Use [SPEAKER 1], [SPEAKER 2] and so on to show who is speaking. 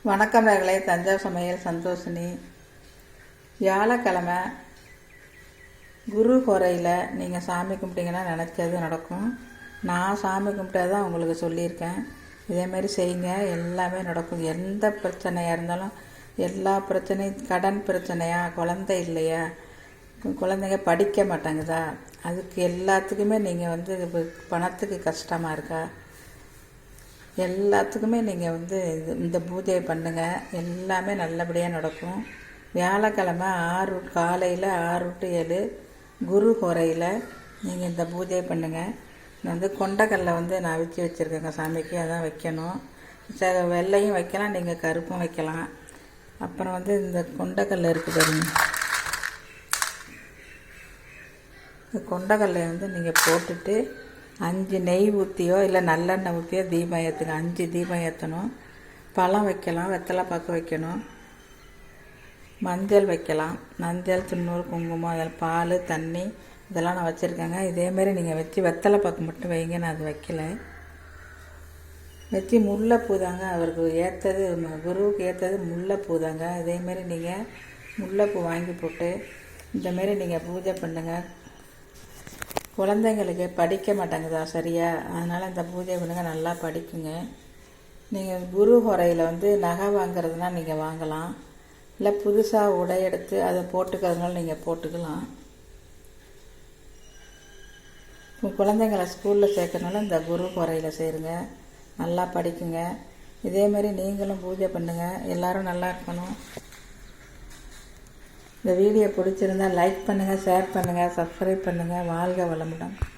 [SPEAKER 1] வணக்கம் நேயர்களே, தஞ்சாவூர் சமையல் சந்தோஷினி. வியாழக்கிழமை குரு ஹோரையில் நீங்கள் சாமி கும்பிட்டீங்கன்னா நினச்சது நடக்கும். நான் சாமி கும்பிட்டதான் உங்களுக்கு சொல்லியிருக்கேன். இதேமாரி செய்யுங்க, எல்லாமே நடக்கும். எந்த பிரச்சனையாக இருந்தாலும், எல்லா பிரச்சனையும், கடன் பிரச்சனையா, குழந்தை இல்லையா, குழந்தைங்க படிக்க மாட்டாங்குதா, அதுக்கு எல்லாத்துக்குமே நீங்கள் பணத்துக்கு கஷ்டமாக இருக்கா, எல்லாத்துக்குமே நீங்கள் இந்த பூஜையை பண்ணுங்கள். எல்லாமே நல்லபடியாக நடக்கும். வியாழக்கிழமை காலையில் 6 to 7 குரு ஹோரையில் நீங்கள் இந்த பூஜையை பண்ணுங்கள். நான் கொண்டக்கல்லை நான் அவிச்சு வச்சுருக்கேங்க சாமிக்கு, அதான் வைக்கணும். வெள்ளையும் வைக்கலாம், நீங்கள் கருப்பும் வைக்கலாம். அப்புறம் இந்த கொண்டக்கல்லை இருக்குது பாருங்க, இந்த கொண்டக்கல்லை நீங்கள் போட்டுட்டு 5 நெய் ஊற்றியோ இல்லை நல்லெண்ணெய் ஊற்றியோ தீபம் ஏற்றுங்க. 5 தீபம் ஏற்றணும். பழம் வைக்கலாம், வெத்தலை பாக்கு வைக்கணும், மஞ்சள் வைக்கலாம். மஞ்சள், துண்ணூறு, குங்குமம், அதில் பால், தண்ணி இதெல்லாம் நான் வச்சுருக்கேங்க. இதேமாரி நீங்கள் வச்சு வெத்தலை பாக்கு மட்டும் வைங்க, நான் அது வைக்கல. வச்சு முல்லைப்பூ தாங்க அவருக்கு ஏற்றது, குருவுக்கு ஏற்றது முல்லைப்பூ தாங்க. இதேமாரி நீங்கள் முல்லைப்பூ வாங்கி போட்டு இந்தமாரி நீங்கள் பூஜை பண்ணுங்கள். குழந்தைங்களுக்கு படிக்க மாட்டாங்குதா சரியா, அதனால் இந்த பூஜை பண்ணுங்க, நல்லா படிக்குங்க. நீங்கள் குரு ஹோரையில் நகை வாங்கிறதுனா நீங்கள் வாங்கலாம், இல்லை புதுசாக உடை எடுத்து அதை போட்டுக்கிறதுனால நீங்கள் போட்டுக்கலாம். குழந்தைங்களை ஸ்கூலில் சேர்க்கறனால இந்த குரு ஹோரையில் சேருங்க, நல்லா படிக்குங்க. இதேமாரி நீங்களும் பூஜை பண்ணுங்கள், எல்லோரும் நல்லா இருக்கணும். இந்த வீடியோ பிடிச்சிருந்தால் லைக் பண்ணுங்கள், ஷேர் பண்ணுங்கள், சப்ஸ்கிரைப் பண்ணுங்கள். வாழ்க வளமுடன்.